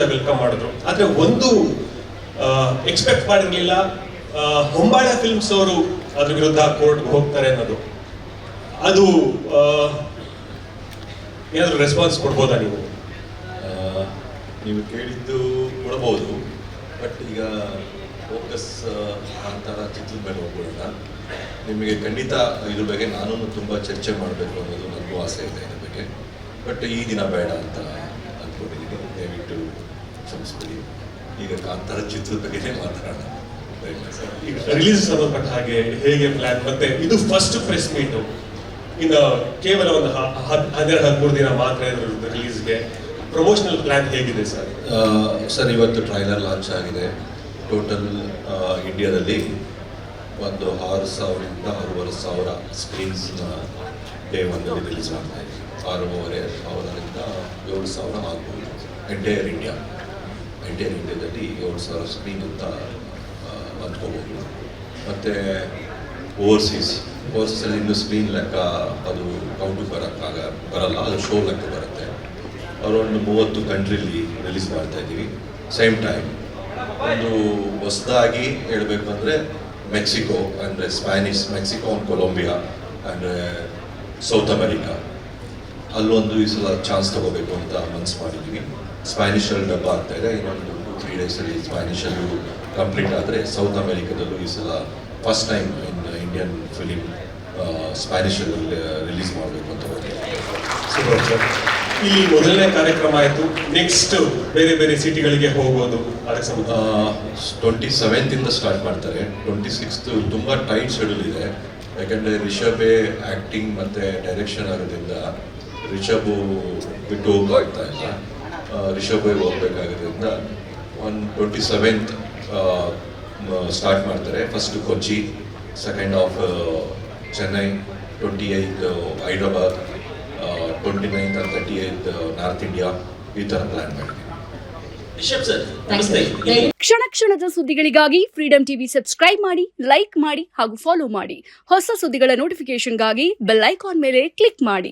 Welcome ಮಾಡಿದ್ರು. ಆದ್ರೆ ಒಂದು ಎಕ್ಸ್ಪೆಕ್ಟ್ ಮಾಡಿರ್ಲಿಲ್ಲ, ಹೊಂಬಾಳ ಫಿಲ್ಮ್ಸ್ ಅವರು ಅದ್ರ ವಿರುದ್ಧ ಕೋರ್ಟ್ಗೆ ಹೋಗ್ತಾರೆ ಅನ್ನೋದು. ಅದು ಏನಾದ್ರು ರೆಸ್ಪಾನ್ಸ್ ಕೊಡ್ಬೋದಾ ನೀವು? ನೀವು ಕೇಳಿದ್ದು ಕೊಡಬಹುದು, ಬಟ್ ಈಗ ಫೋಕಸ್ ಅಂತರ ಚಿತ್ರದ ಮೇಲೆ ಹೋಗ್ಬಿಡೋಣ. ನಿಮಗೆ ಖಂಡಿತ ಇದ್ರ ಬಗ್ಗೆ ನಾನು ತುಂಬ ಚರ್ಚೆ ಮಾಡಬೇಕು ಅನ್ನೋದು ನನಗೂ ಆಸೆ ಇದೆ ಇದ್ರ ಬಗ್ಗೆ. ಬಟ್ ಈ ದಿನ ಬೇಡ ಅಂತ ಅಂದ್ಕೊಂಡಿದ್ದೀನಿ, ದಯವಿಟ್ಟು ಕ್ಷಮಿಸ್ಬಿಡಿ. ಈಗ ಕಾಂತಾರ ಚಿತ್ರದ ಬಗ್ಗೆ ಮಾತಾಡೋಣ. ಈಗ ರಿಲೀಸ್ ಸಂಬಂಧಪಟ್ಟ ಹಾಗೆ ಹೇಗೆ ಪ್ಲಾನ್, ಮತ್ತೆ ಇದು ಫಸ್ಟ್ ಪ್ರೆಸ್ ಮೀಟು, ಇನ್ನು ಕೇವಲ ಒಂದು 12-13 ದಿನ ಮಾತ್ರ ಇರೋದು ರಿಲೀಸ್ಗೆ. ಪ್ರಮೋಷನಲ್ ಪ್ಲಾನ್ ಹೇಗಿದೆ ಸರ್? ಸರ್, ಇವತ್ತು ಟ್ರೈಲರ್ ಲಾಂಚ್ ಆಗಿದೆ. ಟೋಟಲ್ ಇಂಡಿಯಾದಲ್ಲಿ ಒಂದು 6,000ರಿಂದ 6,500 ಸ್ಕ್ರೀನ್ಸ್ನ ಡೇ ಒಂದಲ್ಲಿ ರಿಲೀಸ್ ಮಾಡ್ತಾ ಇದ್ದೀವಿ. 6,500ರಿಂದ 7,000 ಆಗ್ಬೋದು. ಎಂಟೈರ್ ಇಂಡಿಯಾದಲ್ಲಿ 7,000 ಸ್ಕ್ರೀನ್ ಅಂತ ಅಂದ್ಕೋಬೋದು. ಮತ್ತು ಓವರ್ಸೀಸಲ್ಲಿ ಇನ್ನೂ ಸ್ಕ್ರೀನ್ ಲೆಕ್ಕ ಅದು ಕೌಂಟು ಬರಲ್ಲ, ಅದು ಶೋ ಲೆಕ್ಕ ಬರುತ್ತೆ. ಅರೌಂಡ್ 30 ಕಂಟ್ರಿಲಿ ರಿಲೀಸ್ ಮಾಡ್ತಾ ಇದ್ದೀವಿ. ಸೇಮ್ ಟೈಮ್ ಒಂದು ಹೊಸದಾಗಿ ಹೇಳಬೇಕು ಅಂದರೆ ಮೆಕ್ಸಿಕೋ ಅಂದರೆ ಮೆಕ್ಸಿಕೋ ಆ್ಯಂಡ್ ಕೊಲಂಬಿಯಾ ಅಂದರೆ ಸೌತ್ ಅಮೆರಿಕಾ, ಅಲ್ಲೊಂದು ಈ ಸಲ ಚಾನ್ಸ್ ತಗೋಬೇಕು ಅಂತ ಮನ್ಸು ಮಾಡಿದ್ದೀವಿ. ಸ್ಪ್ಯಾನಿಷಲ್ಲಿ ಡಬ್ಬ ಆಗ್ತಾ ಇದೆ. ಇನ್ನೊಂದು 2-3 ಡೇಸಲ್ಲಿ ಸ್ಪ್ಯಾನಿಷಲ್ಲೂ ಕಂಪ್ಲೀಟ್ ಆದರೆ ಸೌತ್ ಅಮೆರಿಕಾದಲ್ಲೂ ಈ ಸಲ ಫಸ್ಟ್ ಟೈಮ್ ಇಂಡಿಯನ್ ಫಿಲಿಮ್ ಸ್ಪ್ಯಾನಿಷಲ್ಲಿ ರಿಲೀಸ್ ಮಾಡಬೇಕು ಅಂತ ಸರ್, ಇಲ್ಲಿ ಮೊದಲನೇ ಕಾರ್ಯಕ್ರಮ ಆಯಿತು. ನೆಕ್ಸ್ಟ್ ಬೇರೆ ಬೇರೆ ಸಿಟಿಗಳಿಗೆ ಹೋಗೋದು, ಅದಕ್ಕೆ ಸಂಬಂಧ 27th ಸ್ಟಾರ್ಟ್ ಮಾಡ್ತಾರೆ. 26th ತುಂಬ ಟೈಟ್ ಶೆಡ್ಯೂಲ್ ಇದೆ. ಯಾಕಂದರೆ ರಿಷಬೇ ಆ್ಯಕ್ಟಿಂಗ್ ಮತ್ತು ಡೈರೆಕ್ಷನ್ ಆಗೋದ್ರಿಂದ ರಿಷಬು ಬಿಟ್ಟು ಹೋಗ್ತಾ ಇಲ್ಲ. ರಿಷಬೇ ಹೋಗ್ಬೇಕಾಗೋದ್ರಿಂದ 27th ಸ್ಟಾರ್ಟ್ ಮಾಡ್ತಾರೆ. First Kochi, second half Chennai, 28th Hyderabad, 29th and 30th north India, ಈ ಥರ ಪ್ಲ್ಯಾನ್ ಮಾಡಿದ್ದೀವಿ. ಕ್ಷಣ ಕ್ಷಣದ ಸುದ್ದಿಗಳಿಗಾಗಿ ಫ್ರೀಡಂ ಟಿವಿ ಸಬ್ಸ್ಕ್ರೈಬ್ ಮಾಡಿ, ಲೈಕ್ ಮಾಡಿ ಹಾಗೂ ಫಾಲೋ ಮಾಡಿ. ಹೊಸ ಸುದ್ದಿಗಳ ನೋಟಿಫಿಕೇಶನ್ಗಾಗಿ ಬೆಲ್ ಐಕಾನ್ ಮೇಲೆ ಕ್ಲಿಕ್ ಮಾಡಿ.